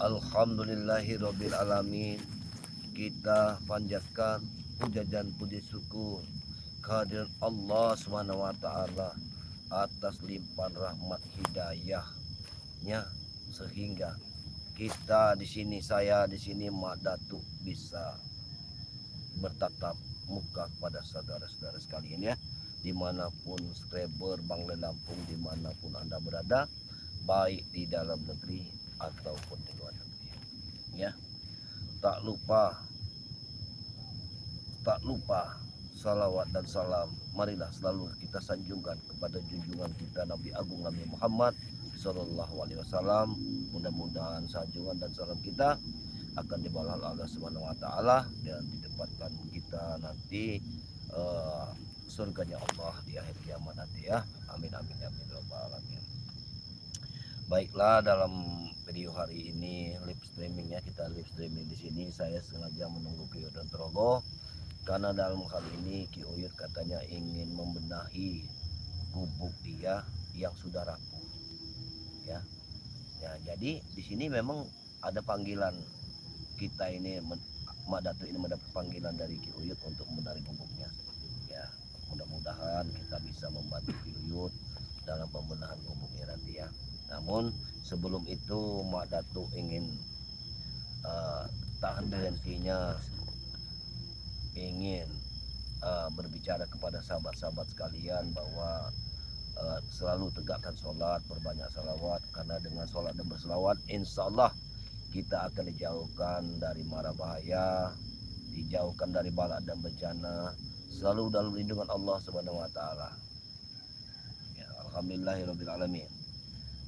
Alhamdulillahirabbil alamin. Kita panjatkan puja dan puji syukur kehadirat Allah Subhanahu wa taala atas limpahan rahmat hidayahnya sehingga kita di sini, saya di sini, Mak Datuk bisa bertatap muka kepada saudara-saudara sekalian ya, dimanapun subscriber Bangla Lampung, dimanapun Anda berada, baik di dalam negeri ataupun di luar negeri ya. Tak lupa salawat dan salam marilah selalu kita sanjungkan kepada junjungan kita Nabi Agung Nabi Muhammad Sallallahu Alaihi Wasallam. Mudah-mudahan sanjungan dan salam kita akan dibalas Allah Subhanahu Wa Taala dan ditempatkan kita nanti surganya Allah di akhir kiamat nanti ya. Amin amin amin rabbal alamin. Baiklah, dalam video hari ini live streamingnya, kita live streaming di sini. Saya sengaja menunggu Ki Uyut dan Trogo karena dalam hal ini Ki Uyut katanya ingin membenahi gubuk dia yang sudah rapuh ya. Ya, jadi di sini memang ada panggilan kita ini, Mak Datuk ini mendapat panggilan dari Ki Uyut untuk membenahi gubuknya. Ya, mudah-mudahan kita bisa membantu Ki Uyut dalam pembenahan gubuknya nanti ya. Namun sebelum itu Mak Datuk ingin tahan hentinya ingin berbicara kepada sahabat-sahabat sekalian bahwa selalu tegakkan sholat, berbanyak salawat, karena dengan sholat dan berselawat insya Allah kita akan dijauhkan dari mara bahaya, dijauhkan dari bala dan bencana, selalu dalam lindungan Allah Subhanahu wa taala. Ya, alhamdulillahirabbil alamin.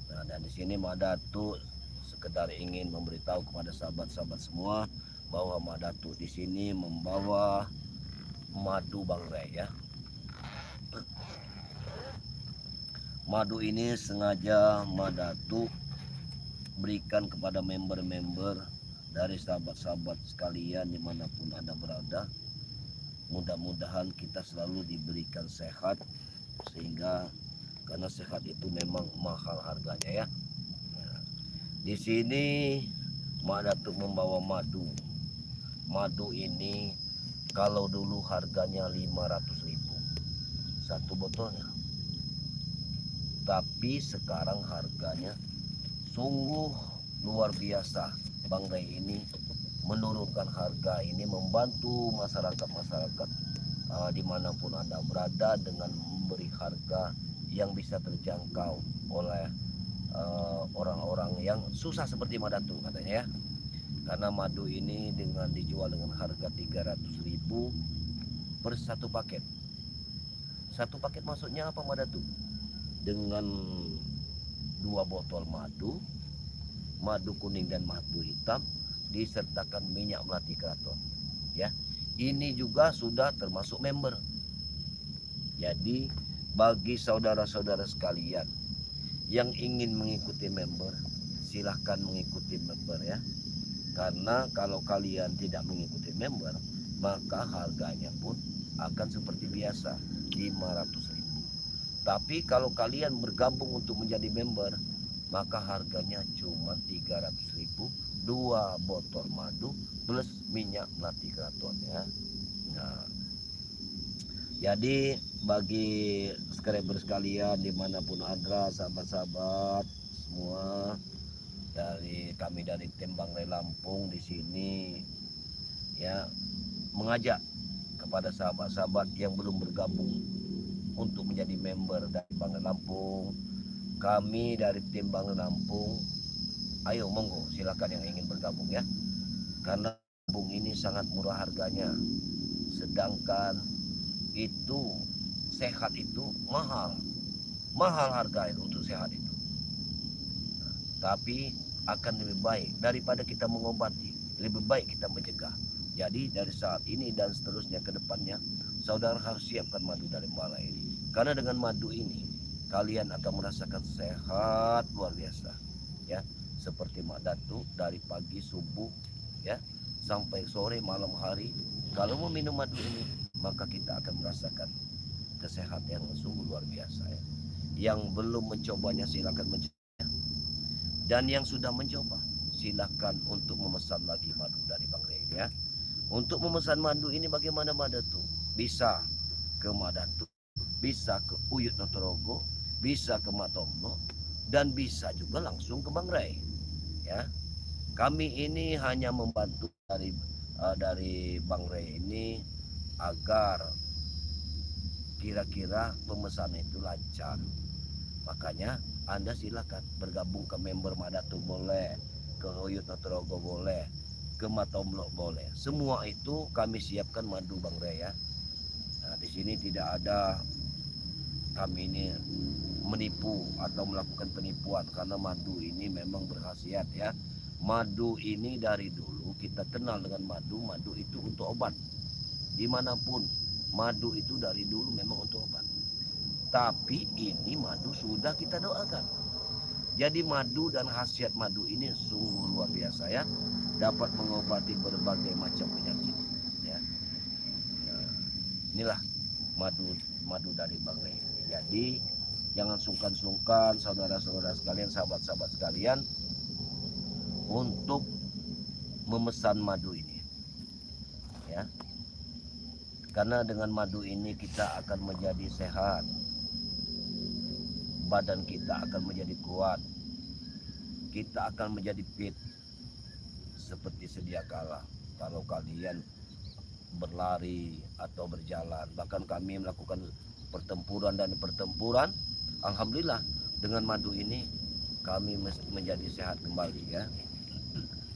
Nah, dan di sini Mak Datuk sekedar ingin memberitahu kepada sahabat-sahabat semua bahwa Mak Datuk di sini membawa madu bangrai ya. Madu ini sengaja Mak Datuk berikan kepada member-member dari sahabat-sahabat sekalian dimanapun Anda berada. Mudah-mudahan kita selalu diberikan sehat, sehingga karena sehat itu memang mahal harganya ya. Nah, di sini Mak Datuk membawa madu. Madu ini kalau dulu harganya 500.000 satu botolnya, tapi sekarang harganya sungguh luar biasa. Bangrai ini menurunkan harga ini, membantu masyarakat dimanapun Anda berada dengan memberi harga yang bisa terjangkau oleh orang-orang yang susah seperti Mak Datuk katanya ya. Karena madu ini dengan dijual dengan harga 300.000 per satu paket. Satu paket maksudnya apa Mak Datuk? Dengan 2 botol madu, madu kuning dan madu hitam, disertakan minyak melati keraton ya. Ini juga sudah termasuk member. Jadi bagi saudara-saudara sekalian yang ingin mengikuti member, silahkan mengikuti member ya. Karena kalau kalian tidak mengikuti member, maka harganya pun akan seperti biasa 500.000. Tapi kalau kalian bergabung untuk menjadi member, maka harganya cuma 300.000, 2 botol madu plus minyak melati keraton ya. Nah, jadi bagi subscriber sekalian dimanapun ada, sahabat-sahabat semua, dari kami dari tim Bangrai Lampung di sini ya, mengajak kepada sahabat-sahabat yang belum bergabung untuk menjadi member dari Bangrai Lampung. Kami dari tim Bangrai Lampung, ayo monggo silakan yang ingin bergabung ya. Karena gabung ini sangat murah harganya. Sedangkan itu sehat itu mahal. Mahal harga untuk sehat itu. Tapi akan lebih baik daripada kita mengobati, lebih baik kita mencegah. Jadi dari saat ini dan seterusnya ke depannya, saudara harus siapkan madu dari balai ini. Karena dengan madu ini kalian akan merasakan sehat luar biasa ya. Seperti Mak Datuk dari pagi subuh ya sampai sore malam hari, kalau meminum madu ini maka kita akan merasakan kesehatan yang sungguh luar biasa ya. Yang belum mencobanya silakan mencoba, dan yang sudah mencoba silakan untuk memesan lagi madu dari Bang Rey ya. Untuk memesan madu ini bagaimana Madatu? Bisa ke Madatu, bisa ke Uyut Notorogo, bisa ke Matombo, dan bisa juga langsung ke Bang Rey ya. Kami ini hanya membantu dari Bang Rey ini agar kira-kira pemesanan itu lancar. Makanya Anda silakan bergabung ke member Madatu boleh, ke Uyut Notorogo boleh, ke Matomblok boleh. Semua itu kami siapkan madu Bang Rey ya. Nah, di sini tidak ada kami ini menipu atau melakukan penipuan, karena madu ini memang berkhasiat ya. Madu ini dari dulu kita kenal dengan madu, madu itu untuk obat. Dimanapun madu itu dari dulu memang untuk obat. Tapi ini madu sudah kita doakan. Jadi madu dan khasiat madu ini sungguh luar biasa ya. Dapat mengobati berbagai macam penyakit ya. Nah, inilah madu dari Bang Rey. Jadi jangan sungkan-sungkan saudara-saudara sekalian, sahabat-sahabat sekalian, untuk memesan madu ini ya. Karena dengan madu ini kita akan menjadi sehat, badan kita akan menjadi kuat, kita akan menjadi fit seperti sedia kala. Kalau kalian berlari atau berjalan, bahkan kami melakukan pertempuran, alhamdulillah dengan madu ini kami menjadi sehat kembali ya.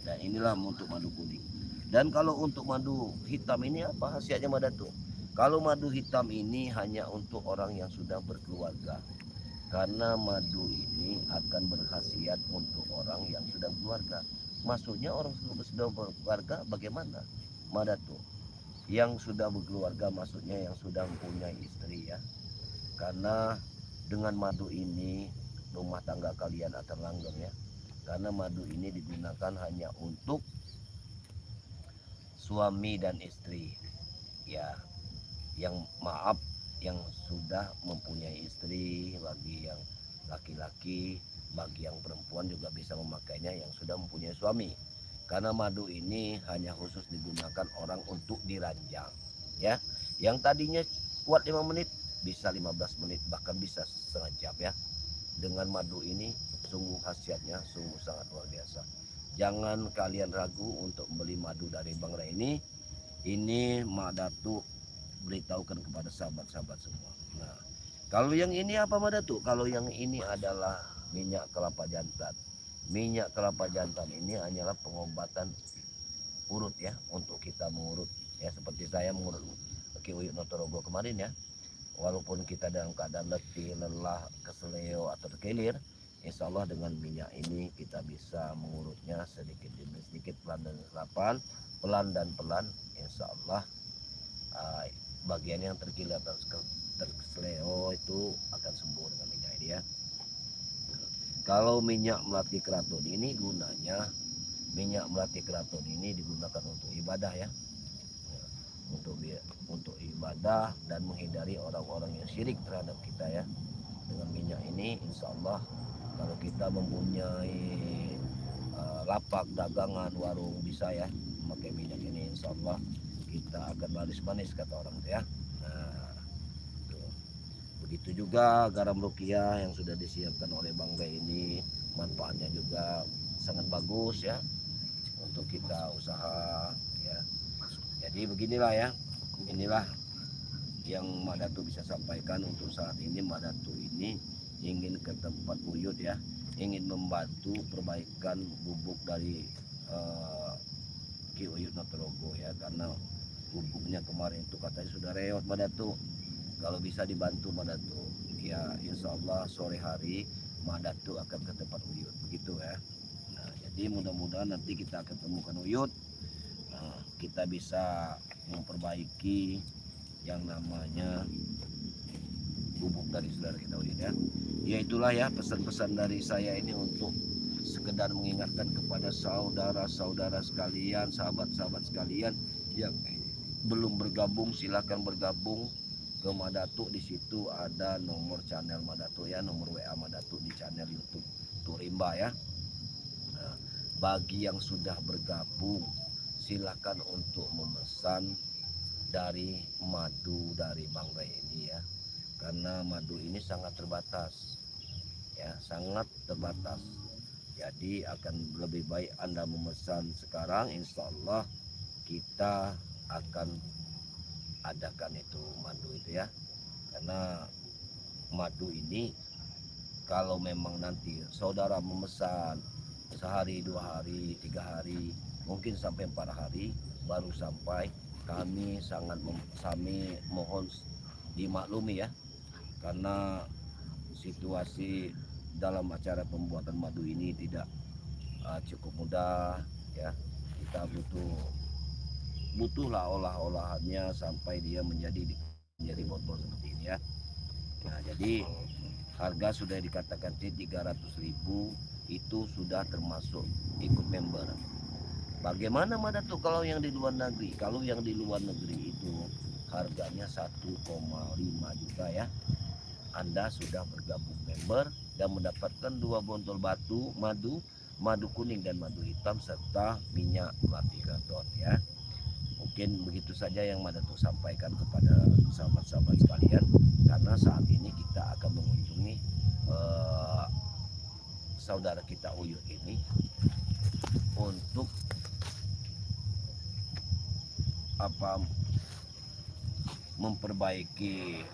Dan inilah untuk madu kuning. Dan kalau untuk madu hitam ini apa khasiatnya Madatu? Kalau madu hitam ini hanya untuk orang yang sudah berkeluarga. Karena madu ini akan berkhasiat untuk orang yang sudah berkeluarga. Maksudnya orang sudah berkeluarga bagaimana Madatu? Yang sudah berkeluarga maksudnya yang sudah mempunyai istri ya. Karena dengan madu ini rumah tangga kalian akan langgeng ya. Karena madu ini digunakan hanya untuk suami dan istri ya. Yang maaf, yang sudah mempunyai istri, bagi yang laki-laki, bagi yang perempuan juga bisa memakainya yang sudah mempunyai suami. Karena madu ini hanya khusus digunakan orang untuk diranjang ya. Yang tadinya kuat 5 menit bisa 15 menit, bahkan bisa setengah jam ya. Dengan madu ini sungguh khasiatnya sungguh sangat luar biasa. Jangan kalian ragu untuk membeli madu dari Bang Rey ini. Ini Madatu beritahukan kepada sahabat-sahabat semua. Nah, kalau yang ini apa Madatu? Kalau yang ini adalah minyak kelapa jantan. Minyak kelapa jantan ini hanyalah pengobatan urut ya, untuk kita mengurut ya, seperti saya mengurut Ki Uyut Notorogo kemarin ya. Walaupun kita dalam keadaan letih, lelah, keseleo atau terkilir, insya Allah dengan minyak ini kita bisa mengurutnya sedikit demi sedikit, pelan dan pelan, insya Allah bagian yang terkilir atau terkeseleo itu akan sembuh dengan minyak ini ya. Kalau minyak melati keraton ini gunanya, minyak melati keraton ini digunakan untuk ibadah ya, untuk ibadah dan menghindari orang-orang yang syirik terhadap kita ya. Dengan minyak ini insya Allah kalau kita mempunyai lapak dagangan warung bisa ya memakai minyak ini, insya Allah kita akan laris manis kata orang ya. Nah, tuh. Begitu juga garam rukiah yang sudah disiapkan oleh Bang Rey ini, manfaatnya juga sangat bagus ya untuk kita usaha ya. Jadi beginilah ya, inilah yang Madatu bisa sampaikan untuk saat ini. Madatu ini ingin ke tempat Uyut ya, ingin membantu perbaikan bubuk dari Ki Uyut Notorogo ya, karena bubuknya kemarin itu katanya sudah reot Madatu. Kalau bisa dibantu Madatu ya, insya Allah sore hari Madatu akan ke tempat Uyut begitu ya. Nah, jadi mudah-mudahan nanti kita ketemukan Uyut, kita bisa memperbaiki yang namanya bubuk dari saudara kita Uyut ya. Ya itulah ya pesan-pesan dari saya ini untuk sekedar mengingatkan kepada saudara-saudara sekalian, sahabat-sahabat sekalian yang belum bergabung, silakan bergabung ke Madatu. Di situ ada nomor channel Madatu ya, nomor WA Madatu di channel YouTube Turimba ya. Nah, bagi yang sudah bergabung silakan untuk memesan dari madu dari Bang Ray ini ya, karena madu ini sangat terbatas ya, sangat terbatas. Jadi akan lebih baik Anda memesan sekarang, insya Allah kita akan adakan itu madu itu ya, karena madu ini kalau memang nanti saudara memesan sehari, 2 hari, 3 hari, mungkin sampai 4 hari baru sampai, kami mohon dimaklumi ya, karena situasi dalam acara pembuatan madu ini tidak cukup mudah ya. Kita butuhlah olah-olahannya sampai dia menjadi botol seperti ini ya. Nah, jadi harga sudah dikatakan 300.000 itu sudah termasuk ikut member. Bagaimana Madatu kalau yang di luar negeri? Kalau yang di luar negeri itu harganya 1,5 juta ya. Anda sudah bergabung member dan mendapatkan 2 botol madu kuning dan madu hitam serta minyak multivitamin ya. Mungkin begitu saja yang Madatu sampaikan kepada sahabat-sahabat sekalian, karena saat ini kita akan mengunjungi saudara kita Uyut ini untuk memperbaiki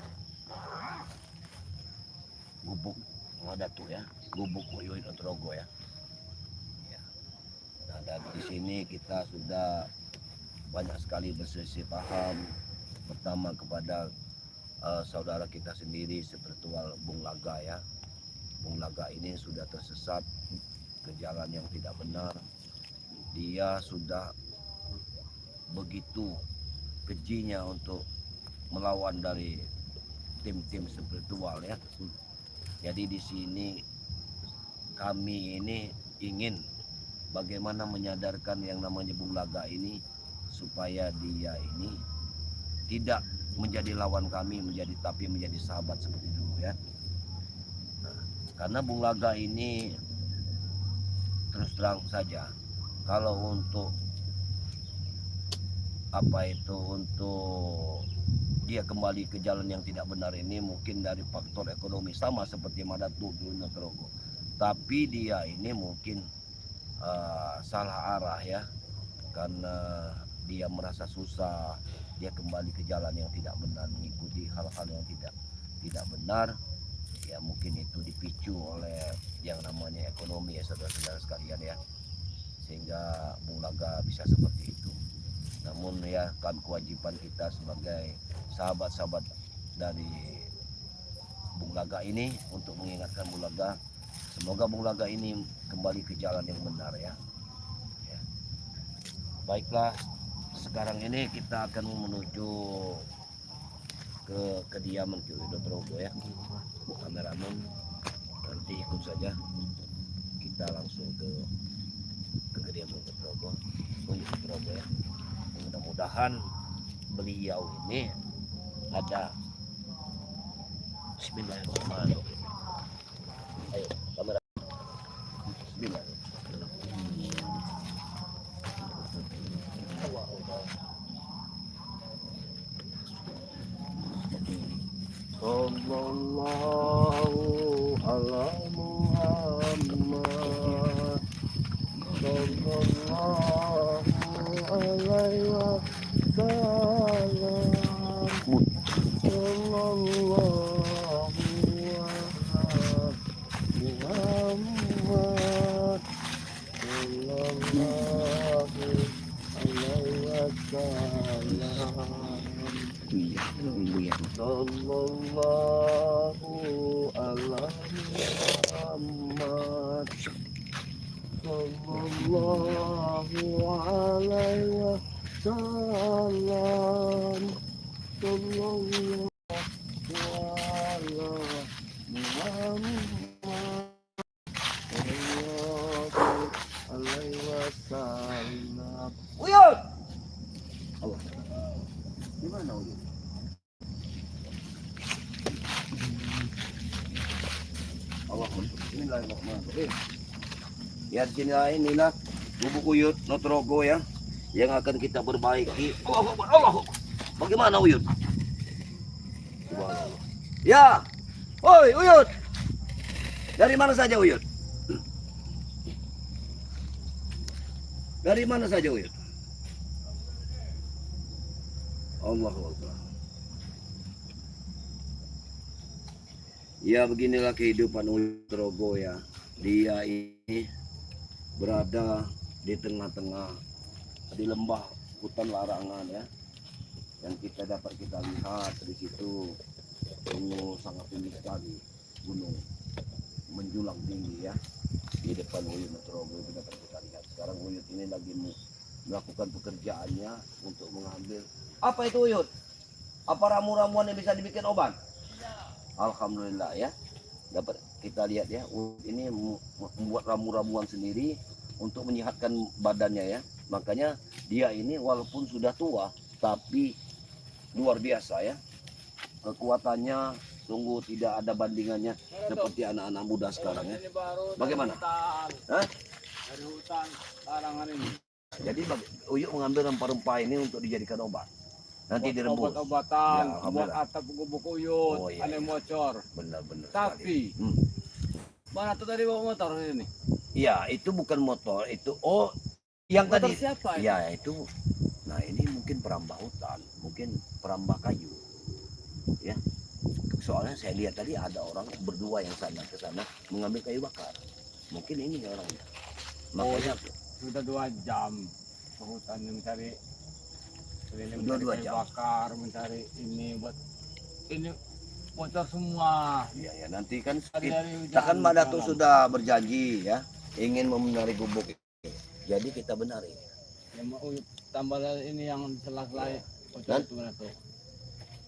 gubuk Madatu ya, gubuk Uyut Ontrogo ya. Nah, dan di sini kita sudah banyak sekali berselisih paham. Pertama kepada saudara kita sendiri spiritual Bung Laga ya. Bung Laga ini sudah tersesat ke jalan yang tidak benar. Dia sudah begitu kejinya untuk melawan dari tim-tim spiritual ya. Jadi di sini kami ini ingin bagaimana menyadarkan yang namanya Bung Laga ini supaya dia ini tidak menjadi lawan kami, tapi menjadi sahabat seperti dulu ya. Nah, karena Bung Laga ini terus terang saja, kalau untuk untuk dia kembali ke jalan yang tidak benar ini mungkin dari faktor ekonomi, sama seperti Madatu dulu Ontrogo. Tapi dia ini mungkin salah arah ya, karena dia merasa susah, dia kembali ke jalan yang tidak benar, mengikuti hal-hal yang tidak benar ya. Mungkin itu dipicu oleh yang namanya ekonomi ya saudara-saudara sekalian ya, sehingga Bung Laga bisa seperti itu. Namun ya, kan kewajiban kita sebagai sahabat-sahabat dari Bung Laga ini untuk mengingatkan Bung Laga, semoga Bung Laga ini kembali ke jalan yang benar ya. Baiklah, sekarang ini kita akan menuju ke kediaman Uyut Ontrogo ya. Kameramen nanti ikut saja, kita langsung ke kediaman Uyut Ontrogo ya. Mudah-mudahan beliau ini ada. Bismillahirrahmanirrahim. Ayo kamera. Bismillahirrahmanirrahim. Sallallahu ala Muhammad, sallallahu alaihi wasallam, sallallahu ala Muhammad, sallallahu alaihi wasallam. Sallallahu ala Muhammad, sallallahu alaihi wasallam, sallallahu ala Muhammad, sallallahu alaihi wasallam. Uyut! Allah. Gimana Uyut? Allah, bismillahirrahmanirrahim. Lihat sini lain inilah Gubuk Uyut Notrogo ya, yang akan kita perbaiki. Allah. Bagaimana Uyut? Subhanallah. Ya, woi Uyut. Dari mana saja Uyut? Dari mana saja Uyut? Allahu Akbar. Ya beginilah kehidupan Uyut Rogo ya. Dia ini berada di tengah-tengah di lembah hutan larangan ya. Yang kita dapat kita lihat di situ sungguh sangat tinggi sekali gunung menjulang tinggi ya. Di depan Uyut Rogo itu dapat kita lihat. Sekarang Uyut ini lagi melakukan pekerjaannya untuk mengambil apa itu Uyut? Apa ramu-ramuan yang bisa dibikin obat? Alhamdulillah ya. Dapat kita lihat ya. Uyut ini membuat ramu-ramuan sendiri untuk menyehatkan badannya ya. Makanya dia ini walaupun sudah tua tapi luar biasa ya. Kekuatannya sungguh tidak ada bandingannya seperti anak-anak muda sekarang ya. Bagaimana? Hah? Dari hutan larangan ini. Jadi Uyuk mengambil rempah-rempah ini untuk dijadikan obat. Nanti direbus. Obat-obatan, Ya, buat atap gubuk Uyut, Oh, iya, ada iya. bocor. Benar-benar. Tapi, mana tuh tadi bawa motor ini? Iya, itu bukan motor, itu yang Motor tadi. siapa itu? Ya, itu. Nah, ini mungkin perambah hutan, mungkin perambah kayu. Ya. Soalnya saya lihat tadi ada orang berdua yang sana ke sana mengambil kayu bakar. Mungkin ini orangnya. Makanya Sudah 2 jam ke hutan mencari keliling, Udah mencari 2 kayu jam. bakar, mencari ini buat ini bocor semua. iya ya nanti kan Dari kita kan hujan Mbak Datuk malam. sudah berjanji ya ingin membenari gubuk ini. Jadi kita benari. Yang mau Uyut tambah ini yang sela-sela bocor Dan- itu mana tuh.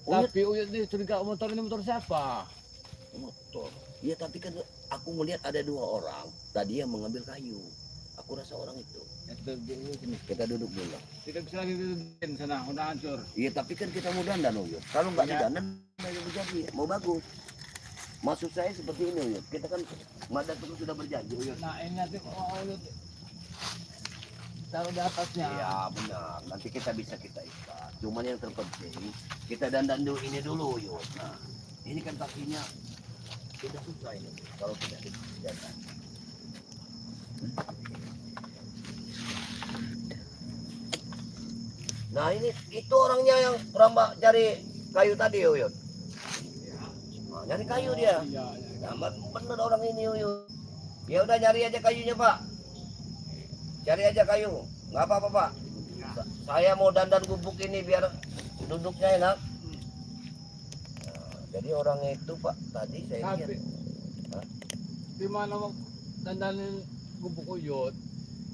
Uyut Tapi Uyut ini curiga motor ini motor siapa? motor. Iya tapi kan aku melihat ada 2 orang tadi yang mengambil kayu. Aku rasa orang itu. Ya, sudah dulu sini. Kita duduk dulu. Tidak bisa lagi dudukin sana, udah hancur. Iya tapi kan kita mau dandan Uyut. Kalau nggak Iya. didandan nggak jadi. Mau bagus. Maksud saya seperti ini Uyut. Kita kan Mbak Datuk sudah berjanji Uyut. Nah ini nanti Uyut taruh di atasnya. Iya benar. Nanti kita bisa kita ikat. Cuman yang terpenting kita dandan dulu ini dulu Uyut. Nah ini kan kakinya tidak susah ini kalau tidak didandan. Nah ini itu orangnya yang perambah cari kayu tadi Uyut. Nah, nyari kayu dia. Iya. Nah, bener orang ini Uyut. Ya udah nyari aja kayunya Pak. Cari aja kayu. Nggak apa-apa Pak. Saya mau dandan gubuk ini biar duduknya enak. Nah, jadi orang itu Pak tadi saya lihat. Tapi di mana mau dandanin gubuk Uyut?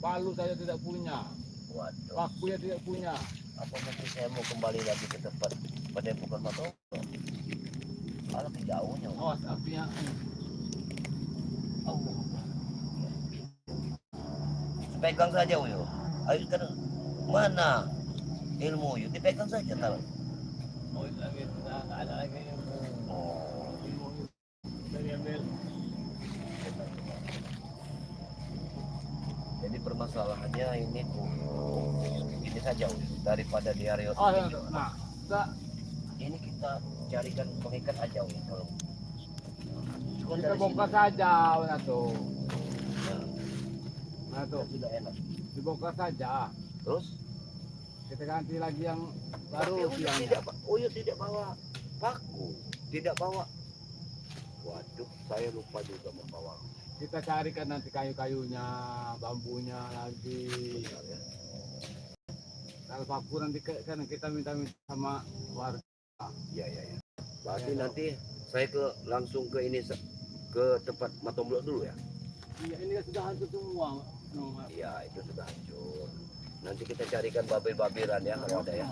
Palu saya tidak punya, Waduh. pakunya tidak punya. Apa mungkin saya mau kembali lagi ke tempat Padepokan Matondo? Malah jauhnya. Awas apinya. Allah. Pegang saja Uyut. Ayo kan mana ilmu Uyut dipegang saja tar. Oh itu lagi, nggak ada lagi ilmu. Oh. Ilmu dari ambil. Jadi permasalahannya ini ini saja Uyut. Daripada di area Oh ya, nah, enggak. ini kita carikan pengikat aja Uyut kalau. Cuma Kita dari bongkar sini, saja, mana tuh? nah, Mana tuh? sudah enak. Dibongkar saja. Terus Kita ganti lagi yang tapi baru tiangnya. Uyut tidak bawa paku, tidak bawa. Waduh, saya lupa juga membawa. Kita carikan nanti kayu-kayunya, bambunya lagi. Benar, ya. Kalau paku nanti kan kita minta sama warga. Iya, iya, iya. Berarti Ya, nanti saya langsung ke ini ke tempat Matomblok dulu ya. Iya, ini kan sudah hancur semua. No, Iya, itu sudah hancur. Nanti kita carikan babir-babiran ya kalau ada ya.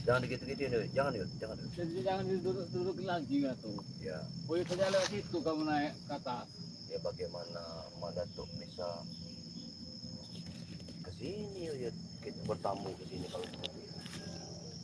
Jangan gitu-gitu nih, jangan yuk, jangan yuk. Jadi jangan duduk lagi nggak tuh. Ya, Oh itu saja lewat situ kamu naik ke atas. ya bagaimana Madatuk bisa ke sini ya kita bertamu ke sini kalau seperti itu.